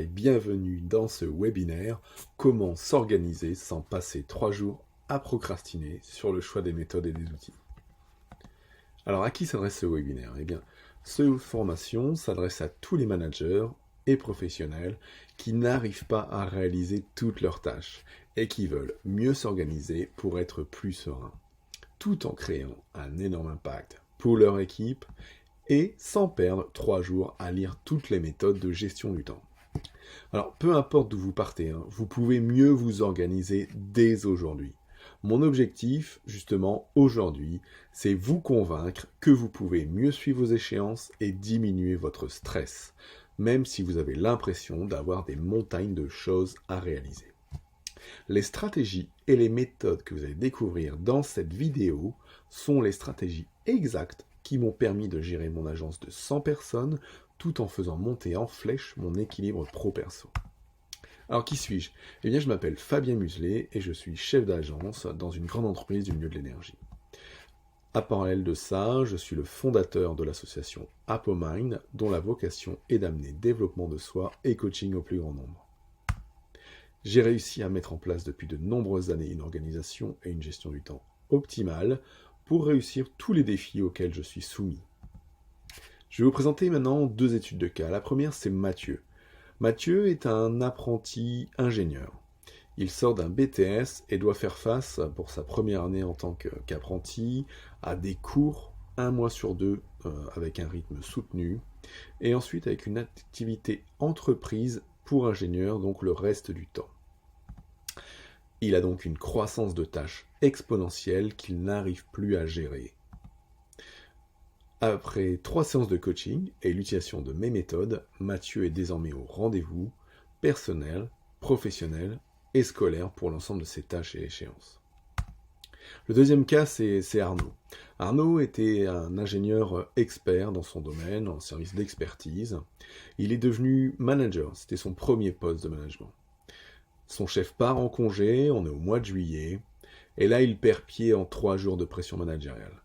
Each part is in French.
et bienvenue dans ce webinaire « Comment s'organiser sans passer 3 jours à procrastiner sur le choix des méthodes et des outils ». Alors à qui s'adresse ce webinaire? Eh bien, cette formation s'adresse à tous les managers et professionnels qui n'arrivent pas à réaliser toutes leurs tâches et qui veulent mieux s'organiser pour être plus sereins, tout en créant un énorme impact pour leur équipe et sans perdre 3 jours à lire toutes les méthodes de gestion du temps. Alors, peu importe d'où vous partez, vous pouvez mieux vous organiser dès aujourd'hui. Mon objectif, justement, aujourd'hui, c'est vous convaincre que vous pouvez mieux suivre vos échéances et diminuer votre stress, même si vous avez l'impression d'avoir des montagnes de choses à réaliser. Les stratégies et les méthodes que vous allez découvrir dans cette vidéo sont les stratégies exactes qui m'ont permis de gérer mon agence de 100 personnes tout en faisant monter en flèche mon équilibre pro-perso. Alors qui suis-je? Eh bien je m'appelle Fabien Muselet et je suis chef d'agence dans une grande entreprise du milieu de l'énergie. À parallèle de ça, je suis le fondateur de l'association ApoMind dont la vocation est d'amener développement de soi et coaching au plus grand nombre. J'ai réussi à mettre en place depuis de nombreuses années une organisation et une gestion du temps optimale pour réussir tous les défis auxquels je suis soumis. Je vais vous présenter maintenant 2 études de cas. La première, c'est Mathieu. Mathieu est un apprenti ingénieur. Il sort d'un BTS et doit faire face, pour sa première année en tant qu'apprenti, à des cours 1 mois sur 2 avec un rythme soutenu, et ensuite avec une activité entreprise pour ingénieur, donc le reste du temps. Il a donc une croissance de tâches exponentielle qu'il n'arrive plus à gérer. Après 3 séances de coaching et l'utilisation de mes méthodes, Mathieu est désormais au rendez-vous personnel, professionnel et scolaire pour l'ensemble de ses tâches et échéances. Le deuxième cas, c'est Arnaud. Arnaud était un ingénieur expert dans son domaine, en service d'expertise. Il est devenu manager, c'était son premier poste de management. Son chef part en congé, on est au mois de juillet, et là il perd pied en 3 jours de pression managériale.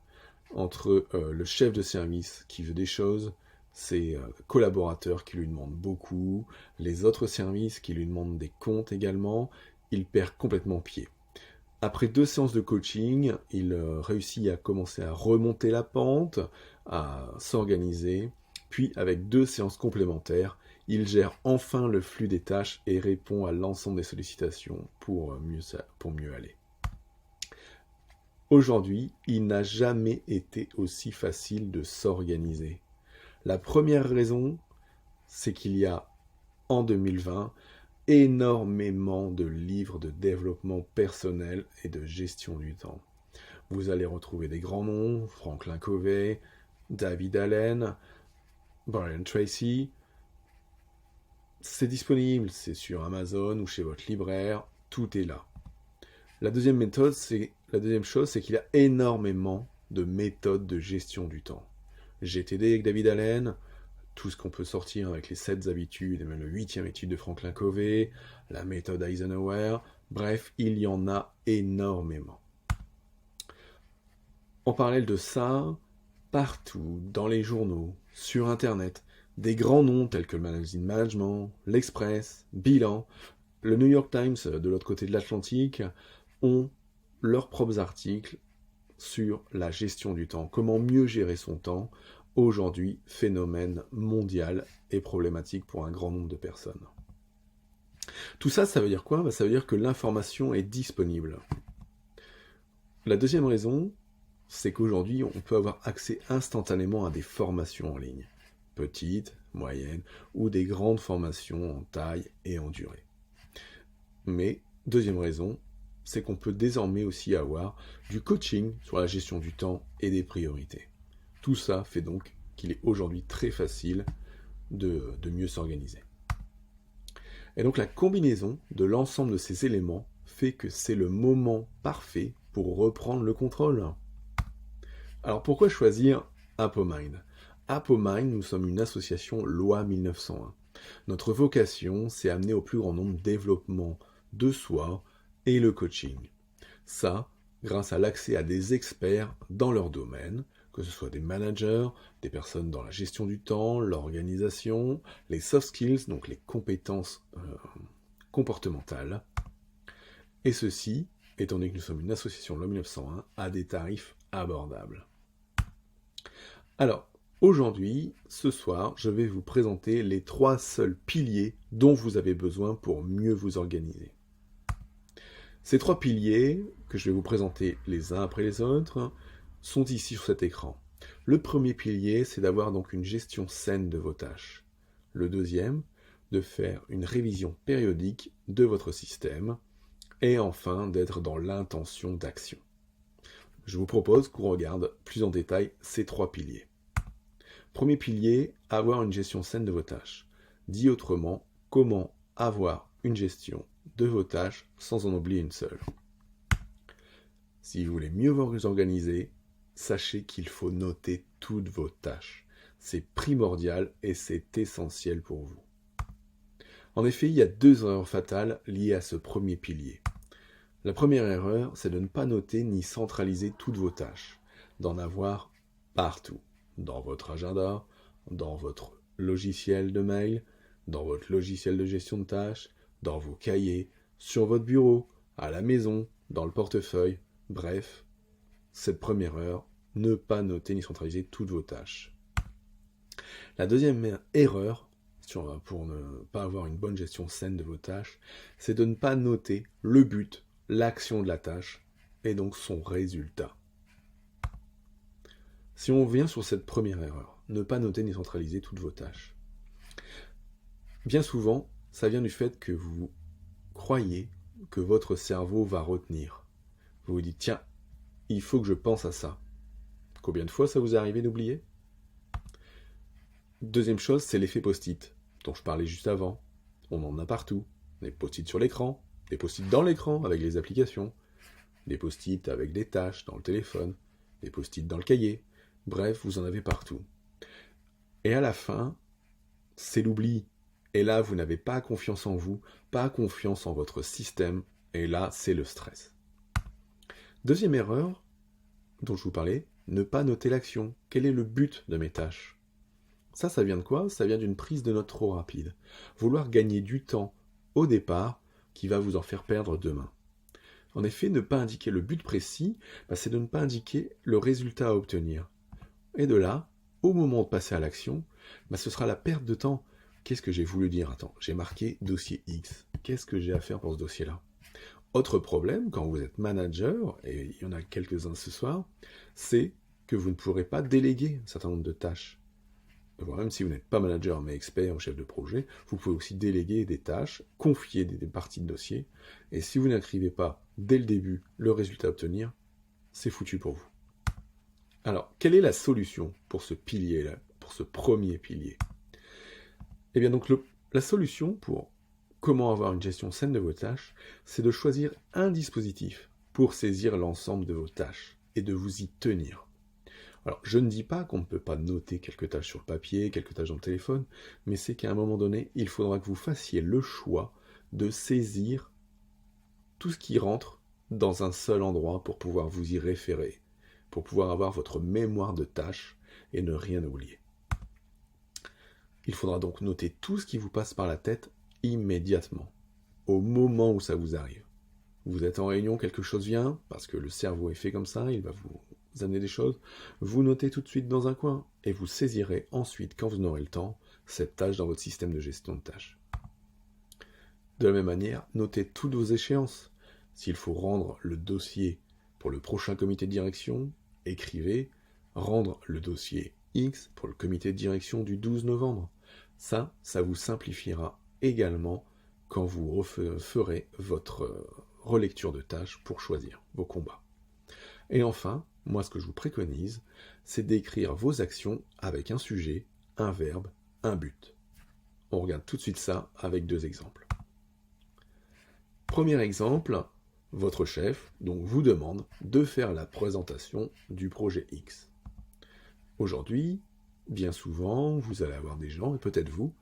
Entre le chef de service qui veut des choses, ses collaborateurs qui lui demandent beaucoup, les autres services qui lui demandent des comptes également, il perd complètement pied. Après 2 séances de coaching, il réussit à commencer à remonter la pente, à s'organiser, puis avec 2 séances complémentaires, il gère enfin le flux des tâches et répond à l'ensemble des sollicitations pour mieux aller. Aujourd'hui, il n'a jamais été aussi facile de s'organiser. La première raison, c'est qu'il y a, en 2020, énormément de livres de développement personnel et de gestion du temps. Vous allez retrouver des grands noms, Franklin Covey, David Allen, Brian Tracy. C'est disponible, c'est sur Amazon ou chez votre libraire, tout est là. La deuxième chose, c'est qu'il y a énormément de méthodes de gestion du temps. GTD avec David Allen, tout ce qu'on peut sortir avec les 7 habitudes, et même le 8e étude de Franklin Covey, la méthode Eisenhower, bref, il y en a énormément. En parallèle de ça, partout, dans les journaux, sur Internet, des grands noms tels que le Magazine Management, l'Express, Bilan, le New York Times de l'autre côté de l'Atlantique ont leurs propres articles sur la gestion du temps, comment mieux gérer son temps, aujourd'hui phénomène mondial et problématique pour un grand nombre de personnes. Tout ça, ça veut dire quoi? Ça veut dire que l'information est disponible. La deuxième raison, c'est qu'aujourd'hui, on peut avoir accès instantanément à des formations en ligne, petites, moyennes, ou des grandes formations en taille et en durée. Mais, deuxième raison, c'est qu'on peut désormais aussi avoir du coaching sur la gestion du temps et des priorités. Tout ça fait donc qu'il est aujourd'hui très facile de mieux s'organiser. Et donc la combinaison de l'ensemble de ces éléments fait que c'est le moment parfait pour reprendre le contrôle. Alors pourquoi choisir ApoMind? ApoMind, nous sommes une association loi 1901. Notre vocation, c'est amener au plus grand nombre de développement de soi et le coaching. Ça, grâce à l'accès à des experts dans leur domaine, que ce soit des managers, des personnes dans la gestion du temps, l'organisation, les soft skills, donc les compétences comportementales. Et ceci, étant donné que nous sommes une association loi 1901, à des tarifs abordables. Alors, aujourd'hui, ce soir, je vais vous présenter les 3 seuls piliers dont vous avez besoin pour mieux vous organiser. Ces 3 piliers, que je vais vous présenter les uns après les autres, sont ici sur cet écran. Le premier pilier, c'est d'avoir donc une gestion saine de vos tâches. Le deuxième, de faire une révision périodique de votre système. Et enfin, d'être dans l'intention d'action. Je vous propose qu'on regarde plus en détail ces 3 piliers. Premier pilier, avoir une gestion saine de vos tâches. Dit autrement, comment avoir une gestion de vos tâches sans en oublier une seule. Si vous voulez mieux vous organiser, sachez qu'il faut noter toutes vos tâches. C'est primordial et c'est essentiel pour vous. En effet, il y a 2 erreurs fatales liées à ce premier pilier. La première erreur, c'est de ne pas noter ni centraliser toutes vos tâches, d'en avoir partout, dans votre agenda, dans votre logiciel de mail, dans votre logiciel de gestion de tâches, dans vos cahiers, sur votre bureau, à la maison, dans le portefeuille, bref, cette première erreur, ne pas noter ni centraliser toutes vos tâches. La deuxième erreur, pour ne pas avoir une bonne gestion saine de vos tâches, c'est de ne pas noter le but, l'action de la tâche, et donc son résultat. Si on revient sur cette première erreur, ne pas noter ni centraliser toutes vos tâches. Bien souvent, ça vient du fait que vous croyez que votre cerveau va retenir. Vous vous dites, tiens, il faut que je pense à ça. Combien de fois ça vous est arrivé d'oublier ? Deuxième chose, c'est l'effet post-it, dont je parlais juste avant. On en a partout. Des post-it sur l'écran, des post-it dans l'écran avec les applications, des post-it avec des tâches dans le téléphone, des post-it dans le cahier. Bref, vous en avez partout. Et à la fin, c'est l'oubli. Et là, vous n'avez pas confiance en vous, pas confiance en votre système, et là, c'est le stress. Deuxième erreur dont je vous parlais, ne pas noter l'action. Quel est le but de mes tâches ? Ça vient de quoi ? Ça vient d'une prise de notes trop rapide. Vouloir gagner du temps au départ qui va vous en faire perdre demain. En effet, ne pas indiquer le but précis, c'est de ne pas indiquer le résultat à obtenir. Et de là, au moment de passer à l'action, ce sera la perte de temps. Qu'est-ce que j'ai voulu dire ? Attends, j'ai marqué dossier X. Qu'est-ce que j'ai à faire pour ce dossier-là ? Autre problème, quand vous êtes manager, et il y en a quelques-uns ce soir, c'est que vous ne pourrez pas déléguer un certain nombre de tâches. Même si vous n'êtes pas manager mais expert ou chef de projet, vous pouvez aussi déléguer des tâches, confier des parties de dossier, et si vous n'écrivez pas dès le début le résultat à obtenir, c'est foutu pour vous. Alors, quelle est la solution pour ce pilier-là, pour ce premier pilier ? Eh bien donc, la solution pour comment avoir une gestion saine de vos tâches, c'est de choisir un dispositif pour saisir l'ensemble de vos tâches et de vous y tenir. Alors, je ne dis pas qu'on ne peut pas noter quelques tâches sur le papier, quelques tâches dans le téléphone, mais c'est qu'à un moment donné, il faudra que vous fassiez le choix de saisir tout ce qui rentre dans un seul endroit pour pouvoir vous y référer, pour pouvoir avoir votre mémoire de tâches et ne rien oublier. Il faudra donc noter tout ce qui vous passe par la tête immédiatement, au moment où ça vous arrive. Vous êtes en réunion, quelque chose vient, parce que le cerveau est fait comme ça, il va vous amener des choses, vous notez tout de suite dans un coin, et vous saisirez ensuite, quand vous en aurez le temps, cette tâche dans votre système de gestion de tâches. De la même manière, notez toutes vos échéances. S'il faut rendre le dossier pour le prochain comité de direction, écrivez « Rendre le dossier X pour le comité de direction du 12 novembre ». Ça vous simplifiera également quand vous ferez votre relecture de tâches pour choisir vos combats. Et enfin, moi ce que je vous préconise, c'est d'écrire vos actions avec un sujet, un verbe, un but. On regarde tout de suite ça avec 2 exemples. Premier exemple, votre chef donc vous demande de faire la présentation du projet X. Aujourd'hui, bien souvent, vous allez avoir des gens, et peut-être vous,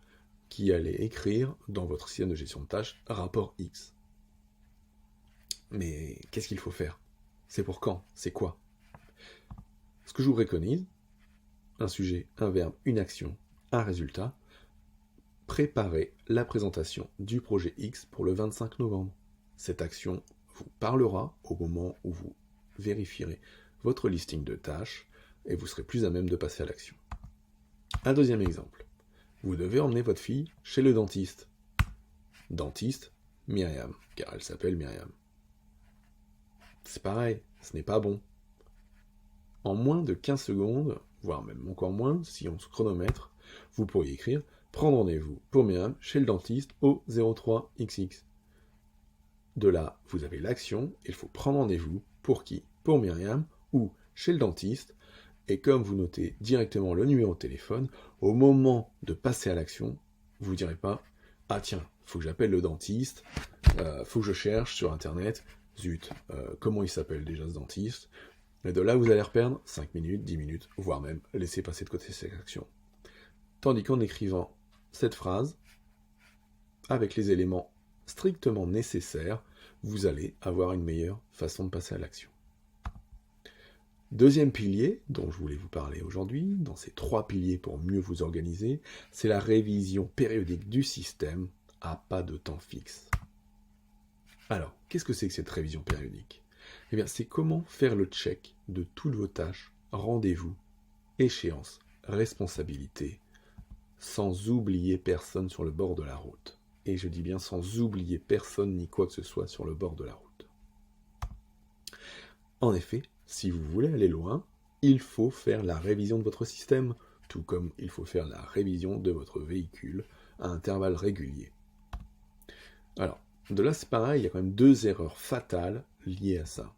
qui allez écrire dans votre système de gestion de tâches rapport X. Mais qu'est-ce qu'il faut faire ? C'est pour quand ? C'est quoi ? Ce que je vous préconise, un sujet, un verbe, une action, un résultat, préparez la présentation du projet X pour le 25 novembre. Cette action vous parlera au moment où vous vérifierez votre listing de tâches et vous serez plus à même de passer à l'action. Un deuxième exemple. Vous devez emmener votre fille chez le dentiste. Dentiste, Myriam, car elle s'appelle Myriam. C'est pareil, ce n'est pas bon. En moins de 15 secondes, voire même encore moins, si on se chronomètre, vous pourriez écrire « Prendre rendez-vous pour Myriam chez le dentiste au 03XX ». De là, vous avez l'action, il faut prendre rendez-vous pour qui? Pour Myriam ou chez le dentiste. Et comme vous notez directement le numéro de téléphone, au moment de passer à l'action, vous ne direz pas « Ah tiens, il faut que j'appelle le dentiste, faut que je cherche sur internet, zut, comment il s'appelle déjà ce dentiste ?» Et de là, vous allez reperdre 5 minutes, 10 minutes, voire même laisser passer de côté cette action. Tandis qu'en écrivant cette phrase, avec les éléments strictement nécessaires, vous allez avoir une meilleure façon de passer à l'action. Deuxième pilier dont je voulais vous parler aujourd'hui, dans ces 3 piliers pour mieux vous organiser, c'est la révision périodique du système à pas de temps fixe. Alors, qu'est-ce que c'est que cette révision périodique? Eh bien, c'est comment faire le check de toutes vos tâches, rendez-vous, échéances, responsabilités, sans oublier personne sur le bord de la route. Et je dis bien sans oublier personne ni quoi que ce soit sur le bord de la route. En effet, si vous voulez aller loin, il faut faire la révision de votre système, tout comme il faut faire la révision de votre véhicule à intervalles réguliers. Alors, de là c'est pareil, il y a quand même 2 erreurs fatales liées à ça.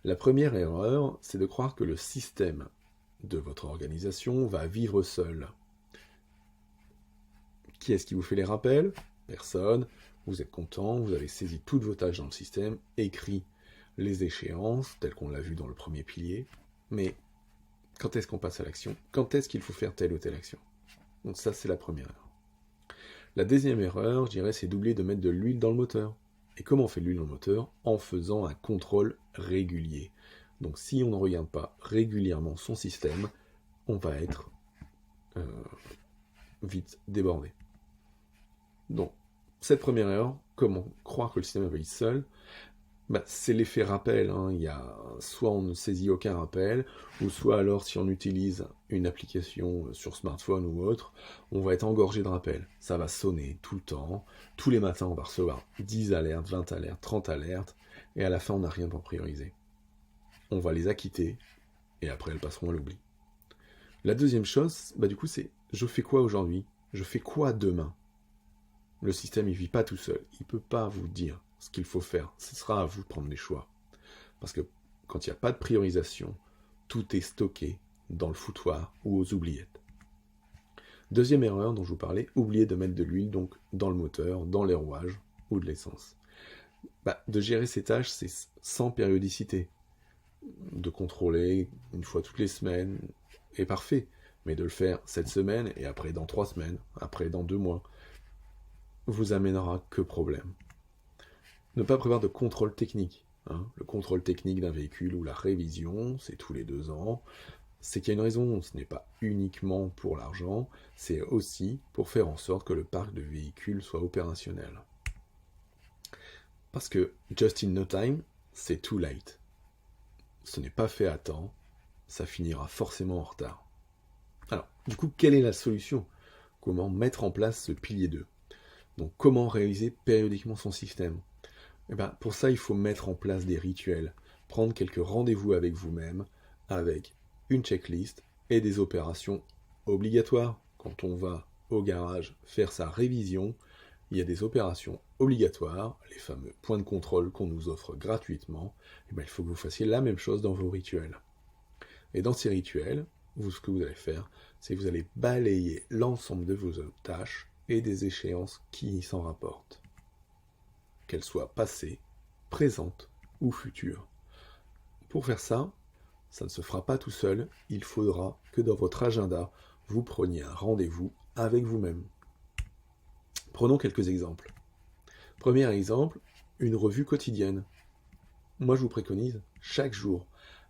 La première erreur, c'est de croire que le système de votre organisation va vivre seul. Qui est-ce qui vous fait les rappels? Personne. Vous êtes content, vous avez saisi toutes vos tâches dans le système, écrit les échéances, telles qu'on l'a vu dans le premier pilier. Mais quand est-ce qu'on passe à l'action? Quand est-ce qu'il faut faire telle ou telle action? Donc ça, c'est la première erreur. La deuxième erreur, je dirais, c'est d'oublier de mettre de l'huile dans le moteur. Et comment on fait de l'huile dans le moteur? En faisant un contrôle régulier. Donc si on ne regarde pas régulièrement son système, on va être vite débordé. Donc, cette première erreur, comment croire que le système veille seul? C'est l'effet rappel. Il y a, soit on ne saisit aucun rappel, ou soit alors si on utilise une application sur smartphone ou autre, on va être engorgé de rappels. Ça va sonner tout le temps. Tous les matins, on va recevoir 10 alertes, 20 alertes, 30 alertes, et à la fin, on n'a rien pour prioriser. On va les acquitter, et après, elles passeront à l'oubli. La deuxième chose, du coup, c'est je fais quoi aujourd'hui? Je fais quoi demain? Le système, il ne vit pas tout seul. Il ne peut pas vous dire ce qu'il faut faire. Ce sera à vous de prendre les choix. Parce que quand il n'y a pas de priorisation, tout est stocké dans le foutoir ou aux oubliettes. Deuxième erreur dont je vous parlais, oublier de mettre de l'huile donc dans le moteur, dans les rouages ou de l'essence. De gérer ces tâches, c'est sans périodicité. De contrôler une fois toutes les semaines est parfait. Mais de le faire cette semaine et après dans 3 semaines, après dans 2 mois, vous amènera que problème. Ne pas prévoir de contrôle technique. Le contrôle technique d'un véhicule ou la révision, c'est tous les 2 ans. C'est qu'il y a une raison, ce n'est pas uniquement pour l'argent, c'est aussi pour faire en sorte que le parc de véhicules soit opérationnel. Parce que just in no time, c'est too late. Ce n'est pas fait à temps, ça finira forcément en retard. Alors, du coup, quelle est la solution? Comment mettre en place ce pilier 2? Donc, comment réaliser périodiquement son système? Pour ça, il faut mettre en place des rituels, prendre quelques rendez-vous avec vous-même, avec une checklist et des opérations obligatoires. Quand on va au garage faire sa révision, il y a des opérations obligatoires, les fameux points de contrôle qu'on nous offre gratuitement. Il faut que vous fassiez la même chose dans vos rituels. Et dans ces rituels, ce que vous allez faire, c'est que vous allez balayer l'ensemble de vos tâches et des échéances qui s'en rapportent. Qu'elles soient passées, présentes ou futures. Pour faire ça, ça ne se fera pas tout seul, il faudra que dans votre agenda, vous preniez un rendez-vous avec vous-même. Prenons quelques exemples. Premier exemple, une revue quotidienne. Moi, je vous préconise chaque jour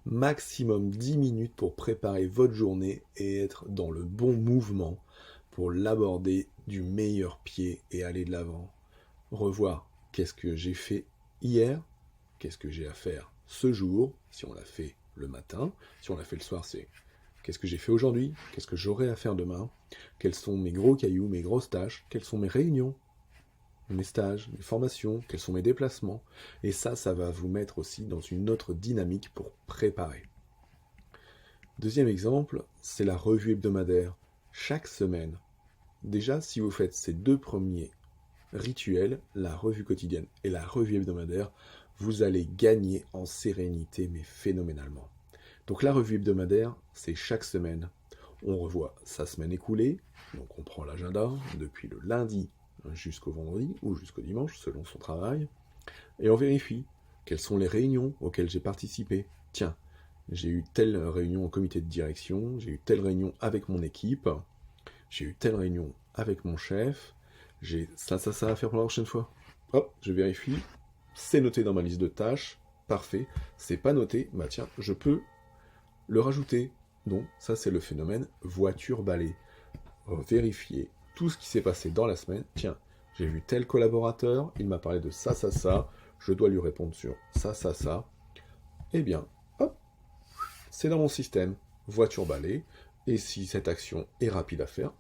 Maximum 10 minutes pour préparer votre journée et être dans le bon mouvement pour l'aborder du meilleur pied et aller de l'avant. Revoir qu'est-ce que j'ai fait hier, qu'est-ce que j'ai à faire ce jour, si on l'a fait le matin, si on l'a fait le soir, c'est qu'est-ce que j'ai fait aujourd'hui, qu'est-ce que j'aurai à faire demain, quels sont mes gros cailloux, mes grosses tâches, quelles sont mes réunions, mes stages, mes formations, quels sont mes déplacements. Et ça va vous mettre aussi dans une autre dynamique pour préparer. Deuxième exemple, c'est la revue hebdomadaire. Chaque semaine, déjà, si vous faites ces deux premiers rituels, la revue quotidienne et la revue hebdomadaire, vous allez gagner en sérénité, mais phénoménalement. Donc la revue hebdomadaire, c'est chaque semaine. On revoit sa semaine écoulée, donc on prend l'agenda depuis le lundi jusqu'au vendredi ou jusqu'au dimanche, selon son travail, et on vérifie quelles sont les réunions auxquelles j'ai participé. Tiens, j'ai eu telle réunion au comité de direction, j'ai eu telle réunion avec mon équipe, j'ai eu telle réunion avec mon chef, j'ai ça à faire pour la prochaine fois. Hop, je vérifie, c'est noté dans ma liste de tâches, parfait. C'est pas noté, bah tiens, je peux le rajouter. Donc ça c'est le phénomène voiture-balai. Vérifier tout ce qui s'est passé dans la semaine. Tiens, j'ai vu tel collaborateur, il m'a parlé de ça, je dois lui répondre sur ça. Eh bien, hop, c'est dans mon système, voiture-balai, et si cette action est rapide à faire,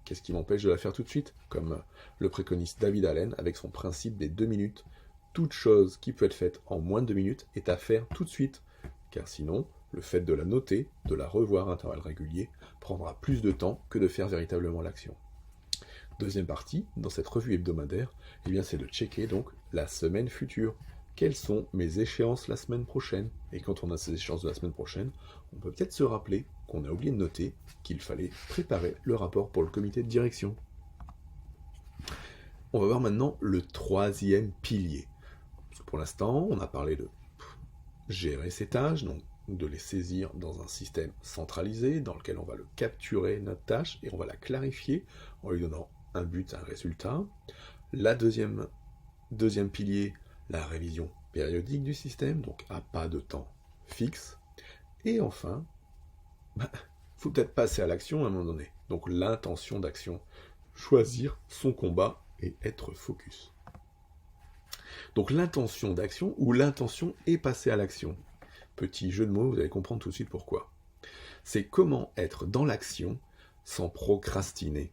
qu'est-ce qui m'empêche de la faire tout de suite? Comme le préconise David Allen avec son principe des 2 minutes. Toute chose qui peut être faite en moins de 2 minutes est à faire tout de suite, car sinon, le fait de la noter, de la revoir à intervalles réguliers, prendra plus de temps que de faire véritablement l'action. Deuxième partie, dans cette revue hebdomadaire, eh bien c'est de checker donc la semaine future. Quelles sont mes échéances la semaine prochaine? Et quand on a ces échéances de la semaine prochaine, on peut peut-être se rappeler qu'on a oublié de noter qu'il fallait préparer le rapport pour le comité de direction. On va voir maintenant le troisième pilier. Parce que pour l'instant, on a parlé de gérer ses tâches, donc de les saisir dans un système centralisé dans lequel on va le capturer, notre tâche, et on va la clarifier en lui donnant un but, un résultat. La deuxième pilier, la révision périodique du système, donc à pas de temps fixe. Et enfin, faut peut-être passer à l'action à un moment donné. Donc l'intention d'action, choisir son combat et être focus. Donc l'intention d'action ou l'intention est passer à l'action. Petit jeu de mots, vous allez comprendre tout de suite pourquoi. C'est comment être dans l'action sans procrastiner.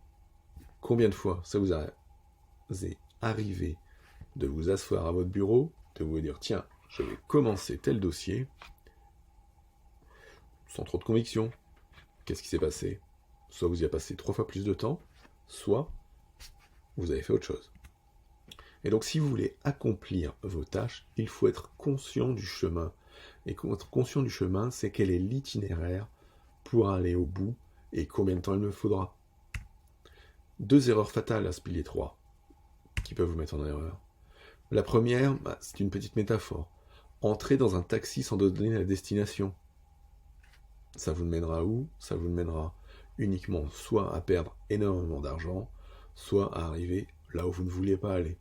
Combien de fois ça vous est arrivé de vous asseoir à votre bureau, de vous dire tiens, je vais commencer tel dossier, sans trop de conviction. Qu'est-ce qui s'est passé? Soit vous y avez passé 3 fois plus de temps, soit vous avez fait autre chose. Et donc si vous voulez accomplir vos tâches, il faut être conscient du chemin. Et être conscient du chemin, c'est quel est l'itinéraire pour aller au bout et combien de temps il me faudra. 2 erreurs fatales à ce pilier 3 qui peuvent vous mettre en erreur. La première, c'est une petite métaphore. Entrer dans un taxi sans donner la destination. Ça vous mènera où? Ça vous mènera uniquement soit à perdre énormément d'argent, soit à arriver là où vous ne vouliez pas aller.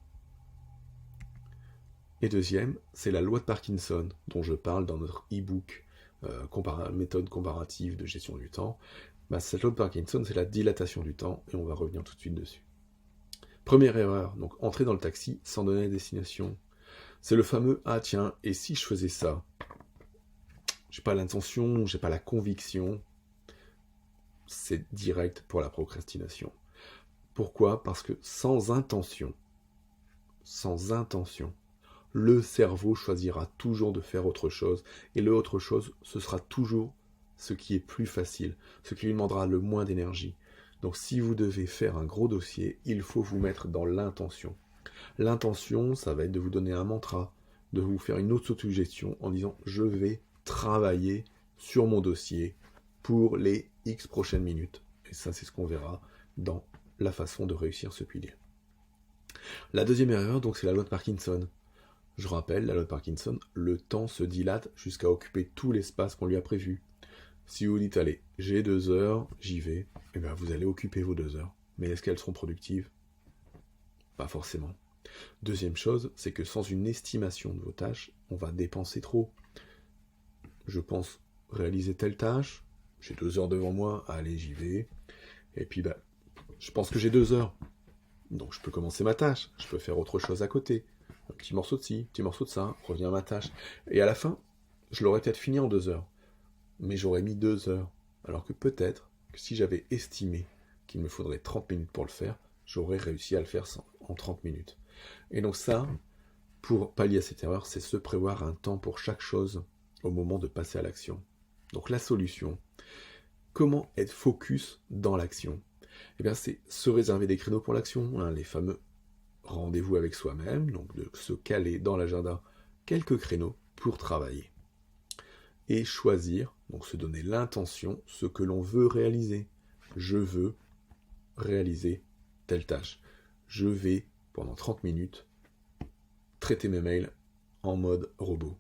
Et deuxième, c'est la loi de Parkinson, dont je parle dans notre e-book méthode comparative de gestion du temps. Cette loi de Parkinson, c'est la dilatation du temps, et on va revenir tout de suite dessus. Première erreur, donc entrer dans le taxi sans donner la destination. C'est le fameux « Ah tiens, et si je faisais ça ?» J'ai pas l'intention, j'ai pas la conviction. C'est direct pour la procrastination. Pourquoi? Parce que sans intention, le cerveau choisira toujours de faire autre chose, et le autre chose, ce sera toujours ce qui est plus facile, ce qui lui demandera le moins d'énergie. Donc si vous devez faire un gros dossier, il faut vous mettre dans l'intention. L'intention, ça va être de vous donner un mantra, de vous faire une autosuggestion en disant « je vais travailler sur mon dossier pour les X prochaines minutes ». Et ça, c'est ce qu'on verra dans la façon de réussir ce pilier. La deuxième erreur, donc, c'est la loi de Parkinson. Je rappelle, la loi de Parkinson, le temps se dilate jusqu'à occuper tout l'espace qu'on lui a prévu. Si vous dites, allez, j'ai 2 heures, j'y vais, eh bien vous allez occuper vos 2 heures. Mais est-ce qu'elles seront productives? Pas forcément. Deuxième chose, c'est que sans une estimation de vos tâches, on va dépenser trop. je pense réaliser telle tâche, j'ai 2 heures devant moi, allez, j'y vais. Et puis, je pense que j'ai 2 heures. Donc, je peux commencer ma tâche. Je peux faire autre chose à côté. Un petit morceau de ci, un petit morceau de ça, revenir à ma tâche. Et à la fin, je l'aurais peut-être fini en 2 heures. Mais j'aurais mis 2 heures. Alors que peut-être que si j'avais estimé qu'il me faudrait 30 minutes pour le faire, j'aurais réussi à le faire en 30 minutes. Et donc ça, pour pallier à cette erreur, c'est se prévoir un temps pour chaque chose au moment de passer à l'action. Donc la solution, comment être focus dans l'action? Eh bien, c'est se réserver des créneaux pour l'action, hein, les fameux rendez-vous avec soi-même, donc de se caler dans l'agenda quelques créneaux pour travailler. Et choisir, donc se donner l'intention, ce que l'on veut réaliser. Je veux réaliser telle tâche. Je vais, pendant 30 minutes, traiter mes mails en mode robot.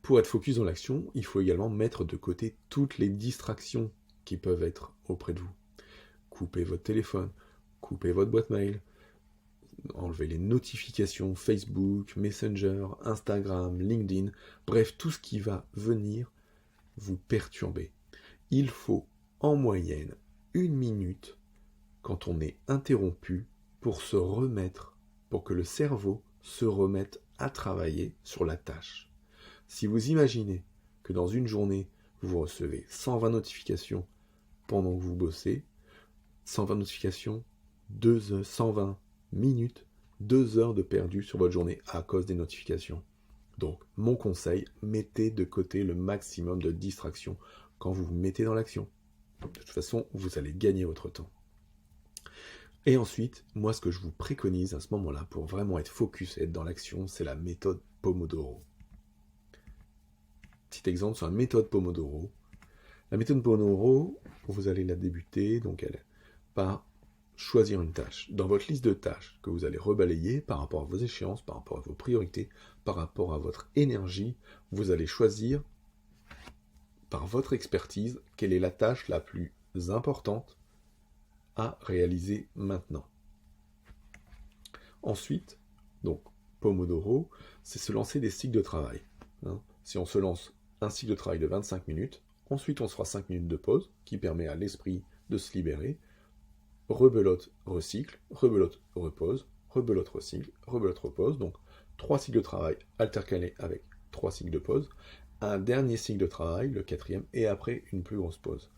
Pour être focus dans l'action, il faut également mettre de côté toutes les distractions qui peuvent être auprès de vous. Coupez votre téléphone, coupez votre boîte mail, enlevez les notifications Facebook, Messenger, Instagram, LinkedIn, bref, tout ce qui va venir vous perturber. Il faut en moyenne 1 minute quand on est interrompu pour se remettre, pour que le cerveau se remette à travailler sur la tâche. Si vous imaginez que dans une journée, vous recevez 120 notifications pendant que vous bossez, 120 notifications, 120 minutes, 2 heures de perdu sur votre journée à cause des notifications. Donc, mon conseil, mettez de côté le maximum de distractions quand vous vous mettez dans l'action. De toute façon, vous allez gagner votre temps. Et ensuite, moi, ce que je vous préconise à ce moment-là, pour vraiment être focus et être dans l'action, c'est la méthode Pomodoro. Petit exemple sur la méthode Pomodoro. La méthode Pomodoro, vous allez la débuter donc par choisir une tâche. Dans votre liste de tâches que vous allez rebalayer par rapport à vos échéances, par rapport à vos priorités, par rapport à votre énergie, vous allez choisir par votre expertise quelle est la tâche la plus importante à réaliser maintenant. Ensuite, donc Pomodoro, c'est se lancer des cycles de travail. Si on se lance un cycle de travail de 25 minutes, ensuite on se fera 5 minutes de pause qui permet à l'esprit de se libérer. Rebelote, recycle, rebelote, repose, rebelote, recycle, rebelote, repose. Donc 3 cycles de travail altercalés avec 3 cycles de pause. Un dernier cycle de travail, le 4e, et après une plus grosse pause.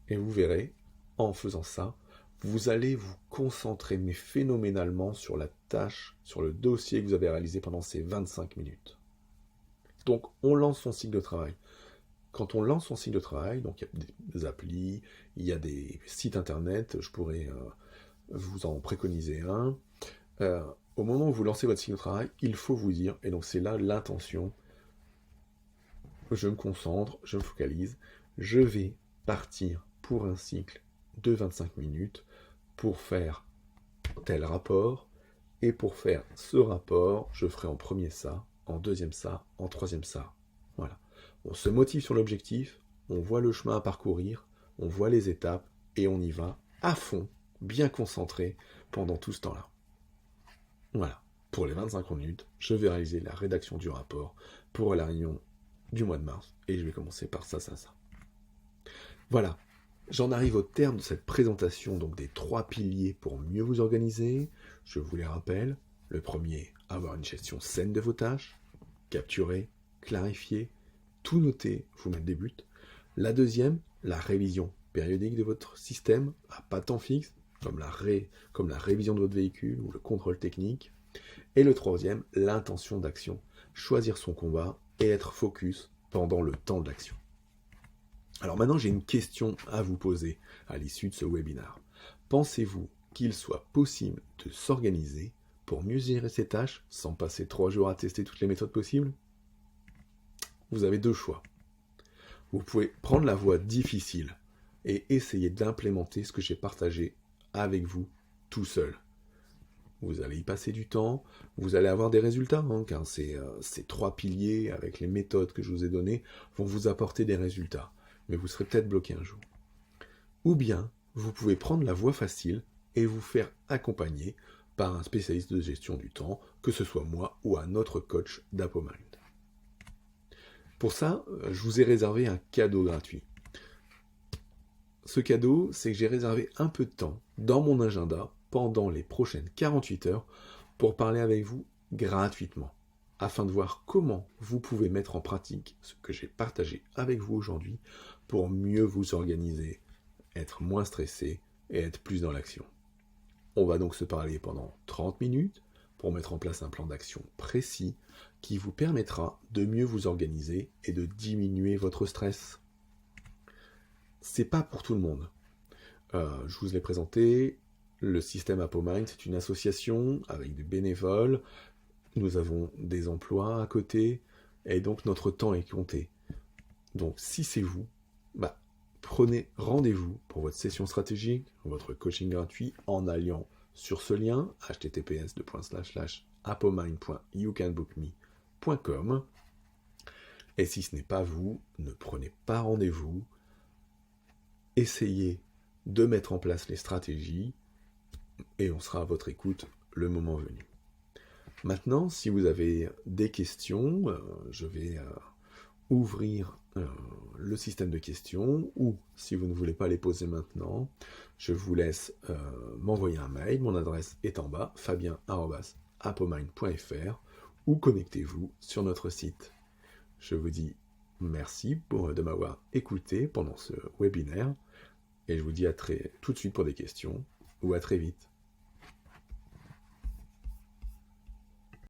Et vous verrez, en faisant ça, vous allez vous concentrer mais phénoménalement sur la tâche, sur le dossier que vous avez réalisé pendant ces 25 minutes. Donc on lance son cycle de travail. Quand on lance son cycle de travail, donc il y a des applis, il y a des sites internet, je pourrais vous en préconiser un. Au moment où vous lancez votre cycle de travail, il faut vous dire, et donc c'est là l'intention, je me concentre, je me focalise, je vais partir pour un cycle de 25 minutes pour faire tel rapport, et pour faire ce rapport, je ferai en premier ça, en deuxième ça, en troisième ça. Voilà. On se motive sur l'objectif, on voit le chemin à parcourir, on voit les étapes, et on y va à fond, bien concentré, pendant tout ce temps-là. Voilà. Pour les 25 minutes, je vais réaliser la rédaction du rapport pour la réunion du mois de mars, et je vais commencer par ça. Voilà. J'en arrive au terme de cette présentation donc des 3 piliers pour mieux vous organiser. Je vous les rappelle. Le premier, avoir une gestion saine de vos tâches, capturer, clarifier, tout noter, vous mettre des buts. La deuxième, la révision périodique de votre système, à pas de temps fixe, comme la révision de votre véhicule ou le contrôle technique. Et le troisième, l'intention d'action, choisir son combat et être focus pendant le temps de l'action. Alors maintenant, j'ai une question à vous poser à l'issue de ce webinaire. Pensez-vous qu'il soit possible de s'organiser pour mieux gérer ses tâches sans passer 3 jours à tester toutes les méthodes possibles? Vous avez 2 choix. Vous pouvez prendre la voie difficile et essayer d'implémenter ce que j'ai partagé avec vous tout seul. Vous allez y passer du temps, vous allez avoir des résultats, car ces 3 piliers avec les méthodes que je vous ai données vont vous apporter des résultats. Mais vous serez peut-être bloqué un jour. Ou bien, vous pouvez prendre la voie facile et vous faire accompagner par un spécialiste de gestion du temps, que ce soit moi ou un autre coach d'Apomind. Pour ça, je vous ai réservé un cadeau gratuit. Ce cadeau, c'est que j'ai réservé un peu de temps dans mon agenda pendant les prochaines 48 heures pour parler avec vous gratuitement, afin de voir comment vous pouvez mettre en pratique ce que j'ai partagé avec vous aujourd'hui pour mieux vous organiser, être moins stressé et être plus dans l'action. On va donc se parler pendant 30 minutes pour mettre en place un plan d'action précis qui vous permettra de mieux vous organiser et de diminuer votre stress. C'est pas pour tout le monde. Je vous l'ai présenté, le système ApoMind, c'est une association avec des bénévoles, nous avons des emplois à côté, et donc notre temps est compté. Donc si c'est vous, prenez rendez-vous pour votre session stratégique, votre coaching gratuit en allant sur ce lien https://apomind.youcanbookme.com. Et si ce n'est pas vous, ne prenez pas rendez-vous. Essayez de mettre en place les stratégies et on sera à votre écoute le moment venu. Maintenant, si vous avez des questions, je vais ouvrir le système de questions, ou si vous ne voulez pas les poser maintenant, je vous laisse m'envoyer un mail, mon adresse est en bas, fabien@apomind.fr, ou connectez-vous sur notre site. Je vous dis merci de m'avoir écouté pendant ce webinaire, et je vous dis tout de suite pour des questions, ou à très vite.